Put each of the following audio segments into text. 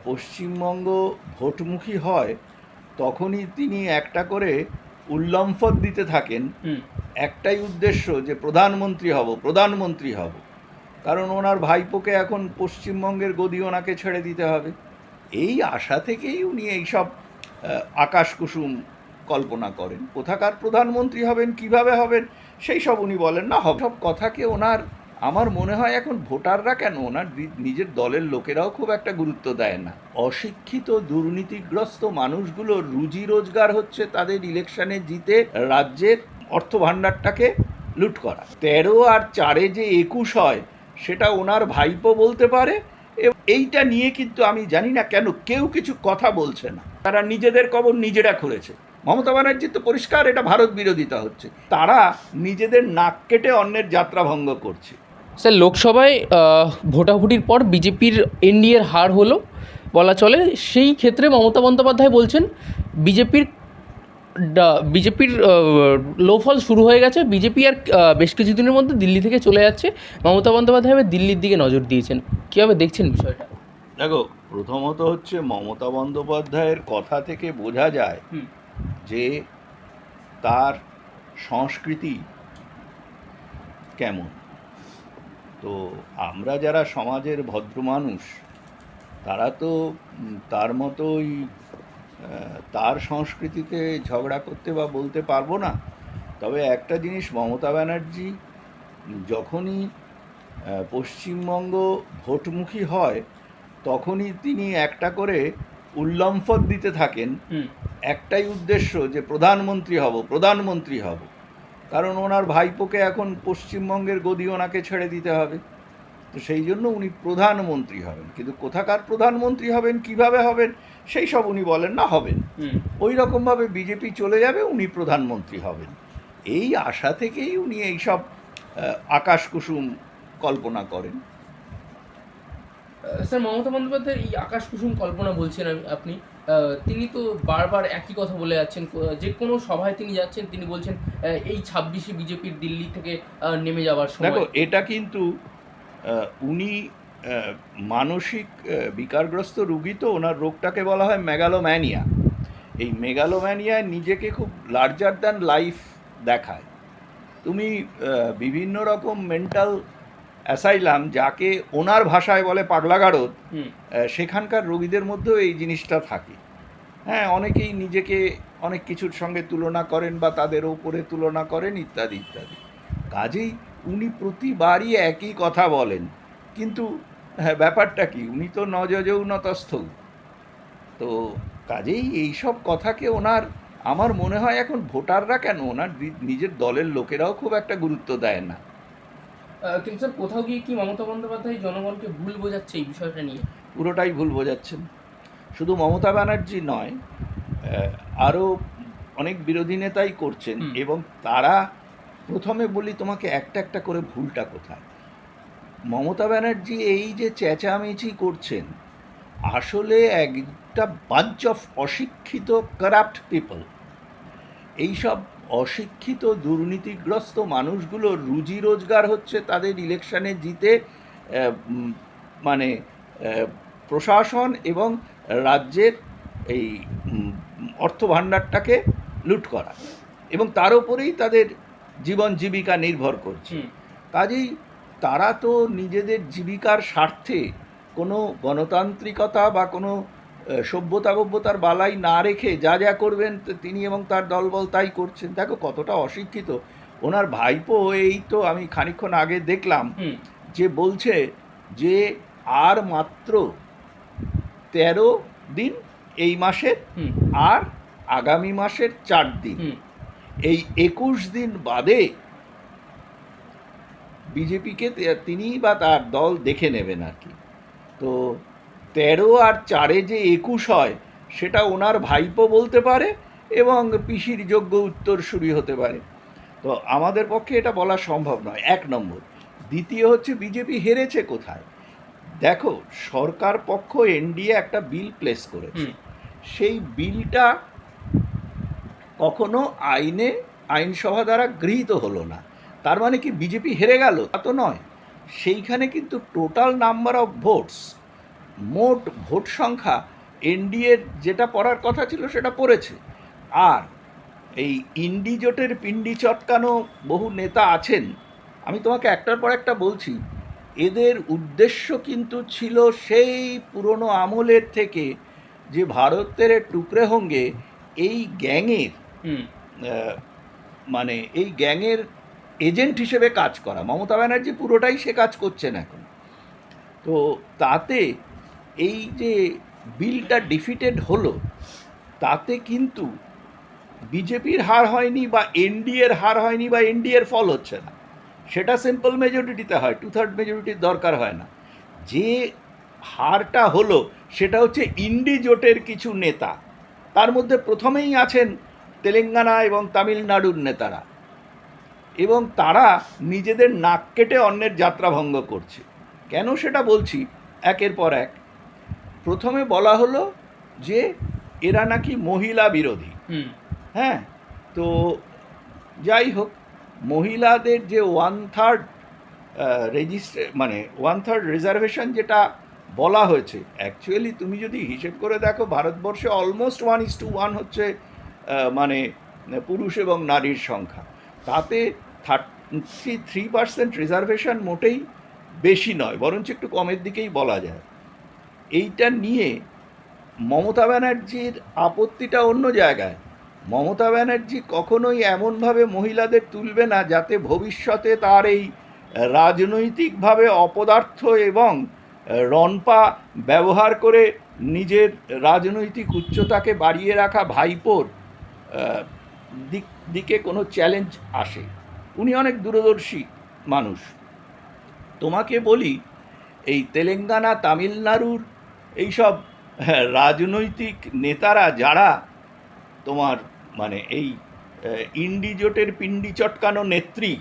পশ্চিমবঙ্গ ভোটমুখী হয় তখনই তিনি একটা করে উল্লম্ফন দিতে থাকেন। একটাই উদ্দেশ্য যে প্রধানমন্ত্রী হব, প্রধানমন্ত্রী হব। কারণ ওনার ভাইপোকে এখন পশ্চিমবঙ্গের গদি ওনাকে ছেড়ে দিতে হবে। এই আশা থেকেই উনি এইসব আকাশ কুসুম কল্পনা করেন। কোথাকার প্রধানমন্ত্রী হবেন, কিভাবে হবেন, সেই সব উনি বলেন না। হবে সব কথাকে ওনার, আমার মনে হয় এখন ভোটাররা কেন, ওনার নিজের দলের লোকেরাও খুব একটা গুরুত্ব দেয় না। অশিক্ষিত দুর্নীতিগ্রস্ত মানুষগুলোর রুজি রোজগার হচ্ছে তাদের ইলেকশনে জিতে রাজ্যের অর্থ ভাণ্ডারটাকে লুট করা। 13 আর 4 যে 21 হয় সেটা ওনার ভাইপো বলতে পারে। এইটা নিয়ে কিন্তু আমি জানি না কেন কেউ কিছু কথা বলছে না। তারা নিজেদের কবর নিজেরা খুঁড়েছে। মমতা ব্যানার্জির তো পরিষ্কার এটা ভারত বিরোধিতা হচ্ছে। তারা নিজেদের নাক কেটে অন্যের যাত্রা ভঙ্গ করছে। স্যার, লোকসভায় ভোটাভুটির পর বিজেপির এনডিএর হার হলো বলা চলে। সেই ক্ষেত্রে মমতা বন্দ্যোপাধ্যায় বলছেন বিজেপির বিজেপির লোফল শুরু হয়ে গেছে। বিজেপি আর বেশ কিছুদিনের মধ্যে দিল্লি থেকে চলে যাচ্ছে। মমতা বন্দ্যোপাধ্যায় দিল্লির দিকে নজর দিয়েছেন। কীভাবে দেখছেন বিষয়টা? দেখো, প্রথমত হচ্ছে মমতা বন্দ্যোপাধ্যায়ের কথা থেকে বোঝা যায় যে তার সংস্কৃতি কেমন। তো আমরা যারা সমাজের ভদ্র মানুষ তারা তো তার মতোই তার সংস্কৃতিতে ঝগড়া করতে বা বলতে পারবো না। তবে একটা জিনিস, মমতা ব্যানার্জি যখনই পশ্চিমবঙ্গ ভোটমুখী হয় তখনই তিনি একটা করে উল্লম্ফন দিতে থাকেন। একটাই উদ্দেশ্য যে প্রধানমন্ত্রী হব, প্রধানমন্ত্রী হব। কারণ ওনার ভাইপোকে এখন পশ্চিমবঙ্গের গদি ওনাকে ছেড়ে দিতে হবে। তো সেই জন্য উনি প্রধানমন্ত্রী হবেন। কিন্তু কোথাকার প্রধানমন্ত্রী হবেন, কিভাবে হবেন, সেই সব উনি বলেন না। হবেন ওই রকমভাবে বিজেপি চলে যাবে, উনি প্রধানমন্ত্রী হবেন। এই আশা থেকেই উনি এইসব আকাশ কুসুম কল্পনা করেন। স্যার, মমতা বন্দ্যোপাধ্যায়ের এই আকাশ কুসুম কল্পনা বলছেন আপনি, তিনি তো বারবার একই কথা বলে যাচ্ছেন। যে কোনো সভায় তিনি যাচ্ছেন, তিনি বলছেন এই 26শে বিজেপির দিল্লি থেকে নেমে যাওয়ার সময়। দেখো, এটা কিন্তু উনি মানসিক বিকারগ্রস্ত রুগী। তো ওনার রোগটাকে বলা হয় মেগালোম্যানিয়া। এই মেগালোম্যানিয়ায় নিজেকে খুব লার্জার দ্যান লাইফ দেখায়। তুমি বিভিন্ন রকম মেন্টাল অ্যাসাইলাম, যাকে ওনার ভাষায় বলে পাগলাগারদ, সেখানকার রোগীদের মধ্যেও এই জিনিসটা থাকে। হ্যাঁ, অনেকেই নিজেকে অনেক কিছুর সঙ্গে তুলনা করেন বা তাদের ওপরে তুলনা করেন, ইত্যাদি ইত্যাদি। কাজেই উনি প্রতিবারই একই কথা বলেন। কিন্তু হ্যাঁ, ব্যাপারটা কি, উনি তো ন যজৌ ন তস্থৌ। তো কাজেই এইসব কথাকে ওনার, আমার মনে হয় এখন ভোটাররা কেন, ওনার নিজের দলের লোকেরাও খুব একটা গুরুত্ব দেয় না। কিন্তু স্যার, কোথাও গিয়ে কি মমতা বন্দ্যোপাধ্যায় জনগণকে ভুল বোঝাচ্ছে এই বিষয়টা নিয়ে? পুরোটাই ভুল বোঝাচ্ছেন। শুধু মমতা ব্যানার্জি নয়, আরও অনেক বিরোধী নেতাই করছেন। এবং তারা, প্রথমে বলি তোমাকে একটা একটা করে ভুলটা কোথায়। মমতা ব্যানার্জি এই যে চেঁচামেচি করছেন, আসলে একটা বাঞ্চ অফ অশিক্ষিত কারাপ্ট পিপল। এইসব অশিক্ষিত দুর্নীতিগ্রস্ত মানুষগুলোর রুজি রোজগার হচ্ছে তাদের ইলেকশনে জিতে মানে প্রশাসন এবং রাজ্যের এই অর্থ ভাণ্ডারটাকে লুট করা, এবং তার উপরেই তাদের জীবন জীবিকা নির্ভর করছে। কাজেই তারা তো নিজেদের জীবিকার স্বার্থে কোনো গণতান্ত্রিকতা বা কোনো সভ্যতার বালাই না রেখে যা যা করবেন তিনি এবং তার দলবল তাই করছেন। দেখো কতটা অশিক্ষিত। ওনার ভাইপো এই তো আমি খানিকক্ষণ আগে দেখলাম যে বলছে যে আর মাত্র 13 দিন এই মাসের, আর আগামী মাসের 4 দিন, এই 21 দিন বাদে বিজেপিকে তিনি বা তার দল দেখে নেবেন আর কি। তো 13 আর 4 যে 21 হয় সেটা ওনার ভাইপো বলতে পারে এবং পিসির যোগ্য উত্তরসূরি হতে পারে। তো আমাদের পক্ষে এটা বলা সম্ভব নয়, 1 নম্বর। দ্বিতীয় হচ্ছে, বিজেপি হেরেছে কোথায়। দেখো, সরকার পক্ষ এনডিএ একটা বিল প্লেস করেছে, সেই বিলটা কখনো আইনসভা দ্বারা গৃহীত হলো না। তার মানে কি বিজেপি হেরে গেল? তা তো নয়। সেইখানে কিন্তু টোটাল নাম্বার অফ ভোটস মোট ভোট সংখ্যা এনডিএর যেটা পড়ার কথা ছিল সেটা পড়েছে। আর এই ইন্ডি জোটের পিন্ডি চটকানো বহু নেতা আছেন, আমি তোমাকে একটার পর একটা বলছি। এদের উদ্দেশ্য কিন্তু ছিল সেই পুরনো আমলের থেকে, যে ভারতের টুকরে হঙ্গে এই গ্যাংয়ের হুম মানে এই গ্যাংয়ের এজেন্ট হিসেবে কাজ করা। মমতা ব্যানার্জি পুরোটাই সে কাজ করছেন এখন। তো তাতে এই যে বিলটা ডিফিটেড হলো, তাতে কিন্তু বিজেপির হার হয়নি বা এনডিএর হার হয়নি বা এনডিএর ফল হচ্ছে না। সেটা সিম্পল মেজরিটিতে হয়, 2/3 মেজরিটির দরকার হয় না। যে হারটা হলো সেটা হচ্ছে ইন্ডি জোটের কিছু নেতা, তার মধ্যে প্রথমেই আছেন তেলেঙ্গানা এবং তামিলনাড়ুর নেতারা, এবং তারা নিজেদের নাক কেটে অন্যের যাত্রা ভঙ্গ করছে। কেন সেটা বলছি একের পর এক। প্রথমে বলা হলো যে এরা নাকি মহিলা বিরোধী। হুম হ্যাঁ, তো যাই হোক, মহিলাদের যে 1/3 মানে 1/3 রিজার্ভেশন যেটা বলা হয়েছে, অ্যাকচুয়ালি তুমি যদি হিসেব করে দেখো, ভারতবর্ষে অলমোস্ট 1:1 হচ্ছে মানে পুরুষ এবং নারীর সংখ্যা। তাতে 33% রিজার্ভেশন মোটেই বেশি নয়, বরঞ্চ একটু কমের দিকেই বলা যায়। এইটা নিয়ে মমতা ব্যানার্জির আপত্তিটা অন্য জায়গায়। মমতা ব্যানার্জি কখনোই এমনভাবে মহিলাদের তুলবে না যাতে ভবিষ্যতে তার এই রাজনৈতিকভাবে অপদার্থ এবং রনপা ব্যবহার করে নিজের রাজনৈতিক উচ্চতাকে বাড়িয়ে রাখা ভাইপোর দিকে কোনো চ্যালেঞ্জ আসে। উনি অনেক দূরদর্শী মানুষ। তোমাকে বলি, এই তেলেঙ্গানা তামিলনাড়ুর এইসব রাজনৈতিক নেতারা যারা তোমার মানে এই ইন্ডি জোটের পিন্ডি চটকানো নেত্রী,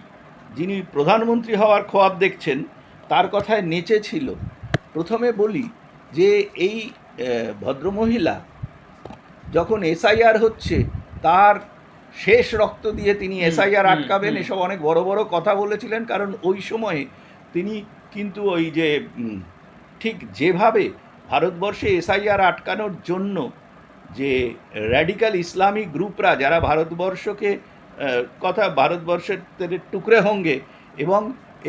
যিনি প্রধানমন্ত্রী হওয়ার খোয়াব দেখছেন, তার কথায় নেচেছিল। প্রথমে বলি যে এই ভদ্রমহিলা যখন এসআইআর হচ্ছে তার শেষ রক্ত দিয়ে তিনি এসআইআর আটকাবেন, এসব অনেক বড় বড় কথা বলেছিলেন। কারণ ওই সময়ে তিনি কিন্তু ওই যে ঠিক যেভাবে ভারতবর্ষে এসআইআর আটকানোর জন্য যে র্যাডিক্যাল ইসলামিক গ্রুপরা, যারা ভারতবর্ষকে ভারতবর্ষের টুকরে হঙ্গে এবং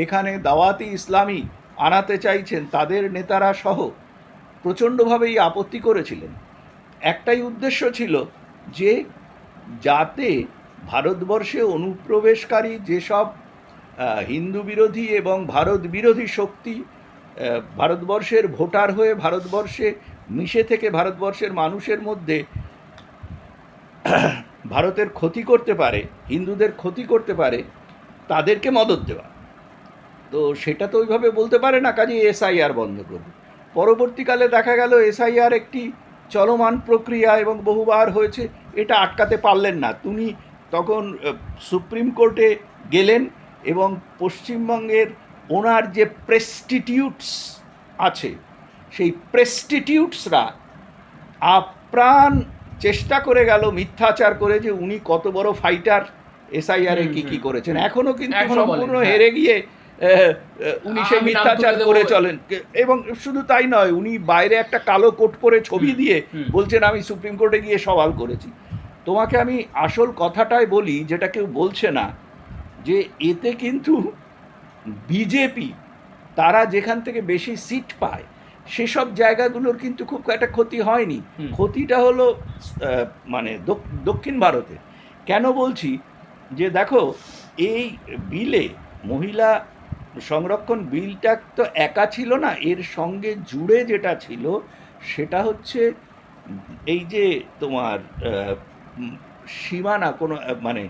এখানে দাওয়াতি ইসলামী আনাতে চাইছেন, তাদের নেতারা সহ প্রচণ্ডভাবেই আপত্তি করেছিলেন। একটাই উদ্দেশ্য ছিল যে যাতে ভারতবর্ষে অনুপ্রবেশকারী যেসব হিন্দু বিরোধী এবং ভারত বিরোধী শক্তি ভারতবর্ষের ভোটার হয়ে ভারতবর্ষে মিশে থেকে ভারতবর্ষের মানুষের মধ্যে ভারতের ক্ষতি করতে পারে, হিন্দুদের ক্ষতি করতে পারে, তাদেরকে মদত দেওয়া। তো সেটা তো ওইভাবে বলতে পারে না, কাজে এসআইআর বন্ধ করবে। পরবর্তীকালে দেখা গেল এসআইআর একটি চলমান প্রক্রিয়া এবং বহুবার হয়েছে, এটা আটকাতে পারলেন না। তিনি তখন সুপ্রিম কোর্টে গেলেন এবং পশ্চিমবঙ্গের ওনার যে প্রেস্টিটিউটস আছে, সেই প্রেস্টিটিউটসরা আপ্রাণ চেষ্টা করে গেল মিথ্যাচার করে যে উনি কত বড় ফাইটার, এসআইআরে কি করেছেন। এখনও কিন্তু সম্পূর্ণ হেরে গিয়ে উনি সেই মিথ্যাচার করে চলেন। এবং শুধু তাই নয়, উনি বাইরে একটা কালো কোট পরে ছবি দিয়ে বলছেন আমি সুপ্রিম কোর্টে গিয়ে সওয়াল করেছি। তোমাকে আমি আসল কথাটাই বলি, যেটা কেউ বলছে না, যে এতে কিন্তু বিজেপি তারা যেখান থেকে বেশি সিট পায় সেসব জায়গাগুলোর কিন্তু খুব একটা ক্ষতি হয়নি। ক্ষতিটা হলো মানে দক্ষিণ ভারতে। কেন বলছি, যে দেখো এই বিলে মহিলা সংরক্ষণ বিলটা তো একা ছিল না, এর সঙ্গে জুড়ে যেটা ছিল সেটা হচ্ছে এই যে তোমার সীমানা কোনো মানে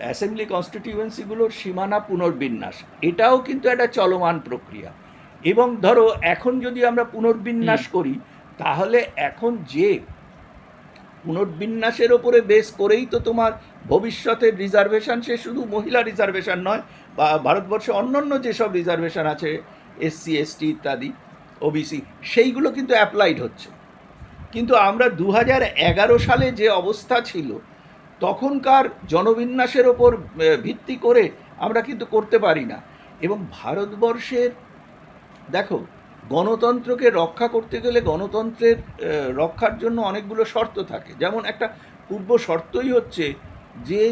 অ্যাসেম্বলি কনস্টিটিউয়েন্সিগুলোর সীমানা পুনর্বিন্যাস, এটাও কিন্তু একটা চলমান প্রক্রিয়া। এবং ধরো এখন যদি আমরা পুনর্বিন্যাস করি, তাহলে এখন যে পুনর্বিন্যাসের ওপরে বেস করেই তো তোমার ভবিষ্যতের রিজার্ভেশন, সে শুধু মহিলা রিজার্ভেশন নয়, বা ভারতবর্ষে অন্যান্য যেসব রিজার্ভেশন আছে, এসসি এসটি ইত্যাদি, ওবিসি, সেইগুলো কিন্তু অ্যাপ্লাইড হচ্ছে। কিন্তু আমরা 2011 সালে যে অবস্থা ছিল, তখনকার জনবিন্যাসের ওপর ভিত্তি করে আমরা কিন্তু করতে পারি না। এবং ভারতবর্ষের দেখো গণতন্ত্রকে রক্ষা করতে গেলে গণতন্ত্রের রক্ষার জন্য অনেকগুলো শর্ত থাকে। যেমন একটা পূর্ব শর্তই হচ্ছে যে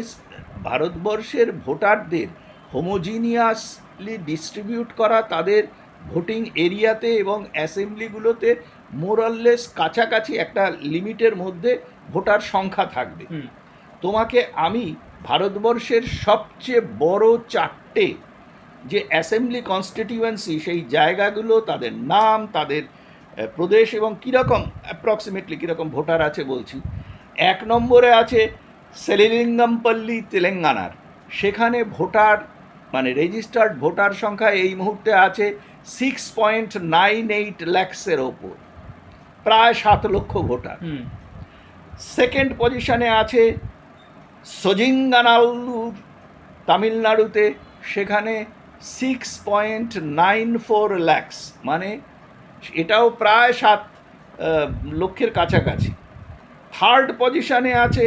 ভারতবর্ষের ভোটারদের হোমোজিনিয়াসলি ডিস্ট্রিবিউট করা, তাদের ভোটিং এরিয়াতে এবং অ্যাসেম্বলিগুলোতে মোরাললেস কাছাকাছি একটা লিমিটের মধ্যে ভোটার সংখ্যা থাকবে। তোমাকে আমি ভারতবর্ষের সবচেয়ে বড় 4টে যে অ্যাসেম্বলি কনস্টিটিউয়েন্সি, সেই জায়গাগুলো, তাদের নাম, তাদের প্রদেশ এবং কীরকম অ্যাপ্রক্সিমেটলি কীরকম ভোটার আছে বলছি। 1 নম্বরে আছে সেলিলিঙ্গমপল্লী, তেলেঙ্গানার। সেখানে ভোটার মানে রেজিস্টার্ড ভোটার সংখ্যা এই মুহূর্তে আছে 6.98 লাখসের ওপর, প্রায় 7 লক্ষ ভোটার। সেকেন্ড পজিশনে আছে সজিঙ্গানাল্লুর, তামিলনাড়ুতে। সেখানে 6.94 লাখস, মানে এটাও প্রায় 7 লক্ষের কাছাকাছি। থার্ড পজিশনে আছে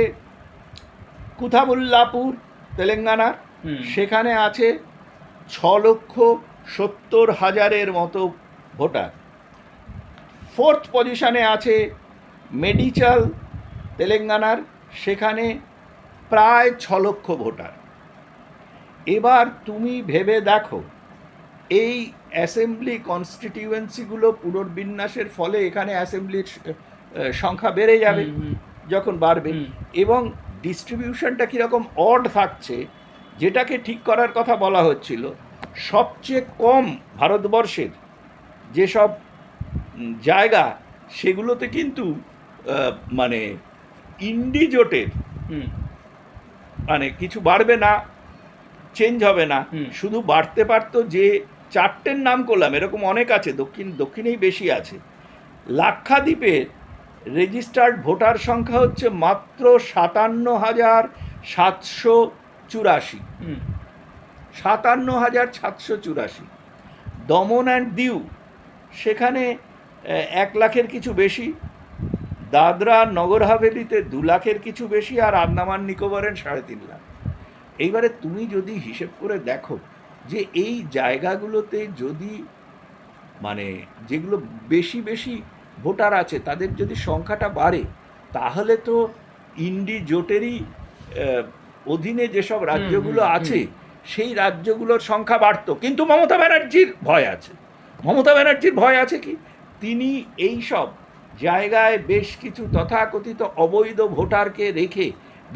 কুথাবুল্লাপুর, তেলেঙ্গানার। সেখানে আছে 6,70,000 মতো ভোটার। ফোর্থ পজিশনে আছে মেডিচাল, তেলেঙ্গানার। সেখানে প্রায় 6 লক্ষ ভোটার। এবার তুমি ভেবে দেখো, এই অ্যাসেম্বলি কনস্টিটিউয়েন্সিগুলো পুনর্বিন্যাসের ফলে এখানে অ্যাসেম্বলির সংখ্যা বেড়ে যাবে যখন বাড়বে, এবং ডিস্ট্রিবিউশনটা কীরকম অড থাকছে, যেটাকে ঠিক করার কথা বলা হচ্ছিল। সবচেয়ে কম ভারতবর্ষের যেসব জায়গা, সেগুলোতে কিন্তু মানে ইন্ডিজোটের মানে কিছু বাড়বে না, চেঞ্জ হবে না, শুধু বাড়তে পারতো যে 4টের নাম করলাম, এরকম অনেক আছে, দক্ষিণেই বেশি আছে। লাক্ষাদ্বীপের রেজিস্টার্ড ভোটার সংখ্যা হচ্ছে মাত্র 57,784। 57,784। দমন অ্যান্ড দিউ, সেখানে 1 লাখের কিছু বেশি। দাদরা নগর হাভেলিতে 2 লাখের কিছু বেশি, আর আন্দামান নিকোবরের 3.5 লাখ। এইবারে তুমি যদি হিসেব করে দেখো যে এই জায়গাগুলোতে যদি মানে যেগুলো বেশি বেশি ভোটার আছে তাদের যদি সংখ্যাটা বাড়ে, তাহলে তো ইন্ডি জোটেরই অধীনে যেসব রাজ্যগুলো আছে সেই রাজ্যগুলোর সংখ্যা বাড়তো। কিন্তু মমতা ব্যানার্জির ভয় আছে। মমতা ব্যানার্জির ভয় আছে কি, তিনি এই সব জায়গায় বেশ কিছু তথাকথিত অবৈধ ভোটারকে রেখে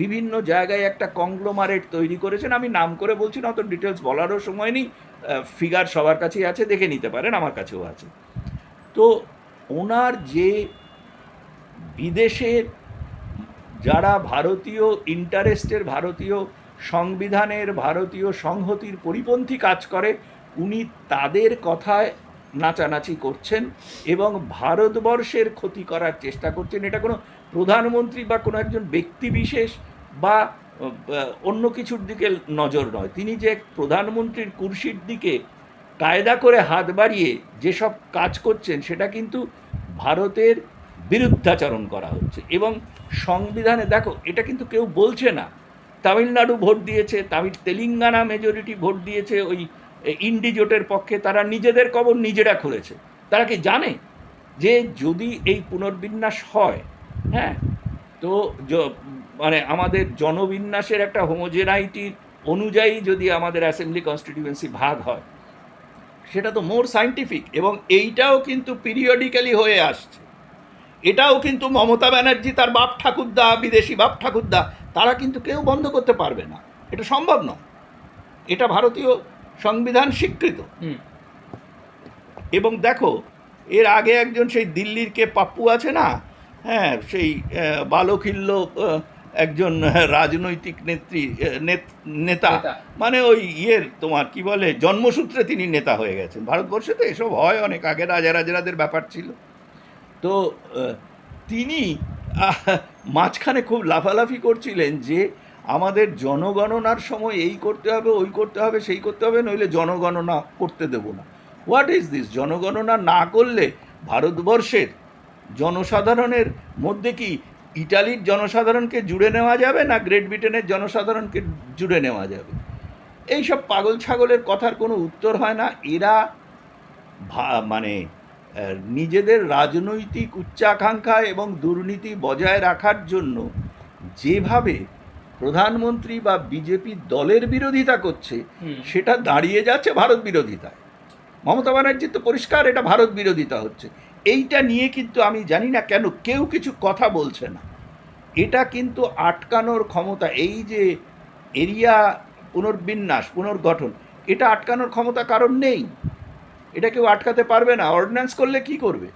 বিভিন্ন জায়গায় একটা কংগ্লোমারেট তৈরি করেছেন। আমি নাম করে বলছি না, অত ডিটেলস বলারও সময় নেই, ফিগার সবার কাছেই আছে, দেখে নিতে পারেন, আমার কাছেও আছে। তো ওনার যে বিদেশের যারা ভারতীয় ইন্টারেস্টের, ভারতীয় সংবিধানের, ভারতীয় সংহতির পরিপন্থী কাজ করে, উনি তাদের কথায় নাচানাচি করছেন এবং ভারতবর্ষের ক্ষতি করার চেষ্টা করছেন। এটা কোনো প্রধানমন্ত্রী বা কোনো একজন ব্যক্তি বিশেষ বা অন্য কিছুর দিকে নজর নয়। তিনি যে প্রধানমন্ত্রীর কুর্সির দিকে কায়দা করে হাত বাড়িয়ে যেসব কাজ করছেন, সেটা কিন্তু ভারতের বিরুদ্ধাচরণ করা হচ্ছে। এবং সংবিধানে দেখো, এটা কিন্তু কেউ বলছে না। তামিলনাড়ু ভোট দিয়েছে, তেলেঙ্গানা মেজরিটি ভোট দিয়েছে ওই ইন্ডিজোটের পক্ষে। তারা নিজেদের কবর নিজেরা খুলেছে। তারা কি জানে যে যদি এই পুনর্বিন্যাস হয়, হ্যাঁ, তো মানে আমাদের জনবিন্যাসের একটা হোমোজেনাইটির অনুযায়ী যদি আমাদের অ্যাসেম্বলি কনস্টিটিউয়েন্সি ভাগ হয়, সেটা তো মোর সায়েন্টিফিক। এবং এইটাও কিন্তু পিরিয়ডিক্যালি হয়ে আসছে। এটাও কিন্তু মমতা ব্যানার্জি, তার বাপ ঠাকুরদা, বিদেশি বাপ ঠাকুরদা, তারা কিন্তু কেউ বন্ধ করতে পারবে না। এটা সম্ভব নয়। এটা ভারতীয় সংবিধান স্বীকৃত। এবং দেখো, এর আগে একজন সেই দিল্লির কে পাপ্পু আছে না, হ্যাঁ, সেই বালখিল্য একজন রাজনৈতিক নেতা, মানে ওই তোমার কি বলে, জন্মসূত্রে তিনি নেতা হয়ে গেছেন। ভারতবর্ষে তো এসব হয় অনেক আগে, রাজারাজরাদের ব্যাপার ছিল। তো তিনি মাঝখানে খুব লাফালাফি করছিলেন যে আমাদের জনগণনার সময় এই করতে হবে, ওই করতে হবে, সেই করতে হবে, নইলে জনগণনা করতে দেব না। What is this? জনগণনা না করলে ভারতবর্ষের জনসাধারণের মধ্যে কি ইটালির জনসাধারণকে জুড়ে নেওয়া যাবে, না গ্রেট ব্রিটেনের জনসাধারণকে জুড়ে নেওয়া যাবে? এইসব পাগল ছাগলের কথার কোনো উত্তর হয় না। এরা মানে নিজেদের রাজনৈতিক উচ্চাকাঙ্ক্ষা এবং দুর্নীতি বজায় রাখার জন্য যেভাবে প্রধানমন্ত্রী বা বিজেপি দলের বিরোধিতা করছে, সেটা দাঁড়িয়ে যাচ্ছে ভারত বিরোধিতায়। মমতা ব্যানার্জির তো পরিষ্কার এটা ভারত বিরোধিতা হচ্ছে। এইটা নিয়ে কিন্তু আমি জানি না কেন কেউ কিছু কথা বলছে না। এটা কিন্তু আটকানোর ক্ষমতা, এই যে এরিয়া পুনর্গঠন, এটা আটকানোর ক্ষমতা কারণ নেই। এটা কেউ আটকাতে পারবে না। অর্ডিন্যান্স করলে কি করবে?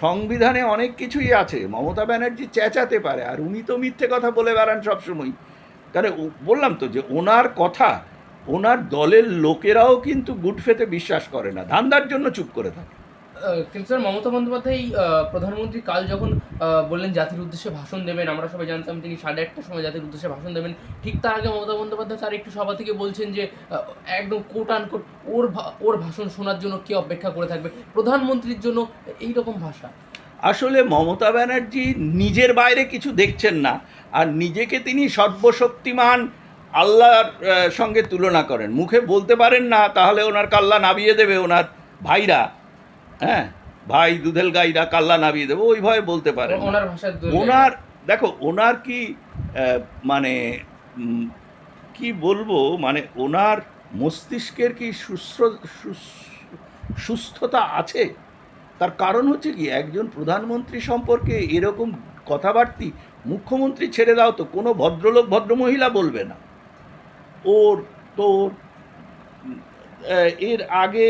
সংবিধানে অনেক কিছুই আছে, মমতা ব্যানার্জি চেঁচাতে পারে, আর উনি তো মিথ্যে কথা বলে বেড়ান সবসময়। কারণ বললাম তো যে ওনার কথা ওনার দলের লোকেরাও কিন্তু গুড ফেথে বিশ্বাস করে না, ধান্দার জন্য চুপ করে থাকে। কিন্তু স্যার, মমতা বন্দ্যোপাধ্যায় প্রধানমন্ত্রী কাল যখন বললেন জাতির উদ্দেশ্যে ভাষণ দেবেন, আমরা সবাই জানতাম তিনি 1:30টার সময় জাতির উদ্দেশ্যে ভাষণ দেবেন। ঠিক তার আগে মমতা বন্দ্যোপাধ্যায় তার একটু সভা থেকে বলছেন যে একদম কোট আনকোট ওর ভাষণ শোনার জন্য কে অপেক্ষা করে থাকবে, প্রধানমন্ত্রীর জন্য এইরকম ভাষা। আসলে মমতা ব্যানার্জি নিজের বাইরে কিছু দেখছেন না, আর নিজেকে তিনি সর্বশক্তিমান আল্লাহর সঙ্গে তুলনা করেন। মুখে বলতে পারেন না, তাহলে ওনার কাল্লা নাবিয়ে দেবে ওনার ভাইরা। হ্যাঁ, ভাই দুধেল গাইরা কাল্লা নাবিয়ে দেবে, ওই ভয়ে বলতে পারেন না। ওনার ভাষায় ওনার দেখো, ওনার কি মানে কি বলবো, মানে ওনার মস্তিষ্কের কি সুস্থতা আছে? তার কারণ হচ্ছে কি, একজন প্রধানমন্ত্রী সম্পর্কে এরকম কথাবার্তি মুখ্যমন্ত্রী ছেড়ে দাও তো, কোনো ভদ্রলোক ভদ্রমহিলা বলবে না। ওর তোর এর আগে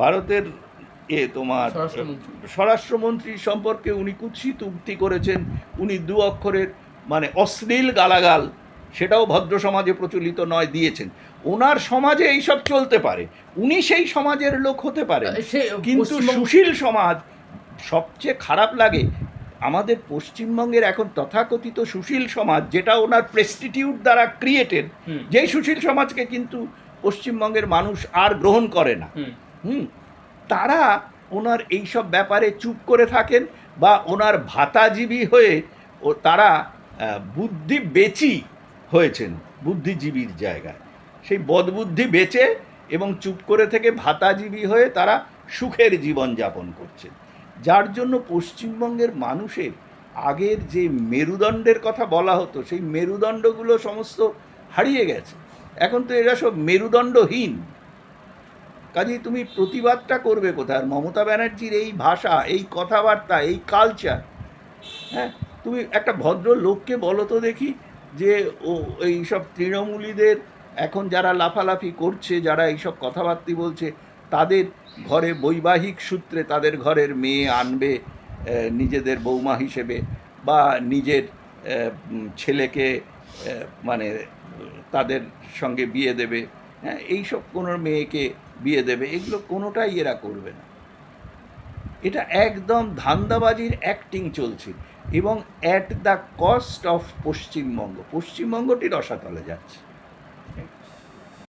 ভারতের তোমার স্বরাষ্ট্রমন্ত্রী সম্পর্কে উনি কুৎসিত উক্তি করেছেন, উনি দু অক্ষরের মানে অশ্লীল গালাগাল, সেটাও ভদ্র সমাজে প্রচলিত নয়, দিয়েছেন। ওনার সমাজে এইসব চলতে পারে, উনি সেই সমাজের লোক হতে পারেন, কিন্তু সুশীল সমাজ সবচেয়ে খারাপ লাগে। আমাদের পশ্চিমবঙ্গের এখন তথাকথিত সুশীল সমাজ, যেটা ওনার প্রেস্টিটিউট দ্বারা ক্রিয়েটেড, যেই সুশীল সমাজকে কিন্তু পশ্চিমবঙ্গের মানুষ আর গ্রহণ করে না। তারা ওনার এইসব ব্যাপারে চুপ করে থাকেন, বা ওনার ভাতাজীবী হয়ে তারা বুদ্ধি বেচি হয়েছেন, বুদ্ধিজীবীর জায়গায় সেই বদবুদ্ধি বেচে এবং চুপ করে থেকে ভাতাজীবী হয়ে তারা সুখের জীবন যাপন করছেন। যার জন্য পশ্চিমবঙ্গের মানুষের আগের যে মেরুদণ্ডের কথা বলা হতো, সেই মেরুদণ্ডগুলো সমস্ত হারিয়ে গেছে। এখন তো এরা সব মেরুদণ্ডহীন। কাজেই তুমি প্রতিবাদটা করবে কোথায়? আর মমতা ব্যানার্জির এই ভাষা, এই কথাবার্তা, এই কালচার, হ্যাঁ, তুমি একটা ভদ্র লোককে বলো তো দেখি যে ও এইসব তৃণমূলীদের এখন যারা লাফালাফি করছে, যারা এইসব কথাবার্তা বলছে, তাদের ঘরে বৈবাহিক সূত্রে তাদের ঘরের মেয়ে আনবে নিজেদের বৌমা হিসেবে, বা নিজের ছেলেকে মানে তাদের সঙ্গে বিয়ে দেবে, হ্যাঁ, এইসব কোনো মেয়েকে বিয়ে দেবে, এগুলো কোনোটাই এরা করবে না। এটা একদম ধান্দাবাজির অ্যাক্টিং চলছে, এবং অ্যাট দ্য কস্ট অফ পশ্চিমবঙ্গটি রসাতলে যাচ্ছে।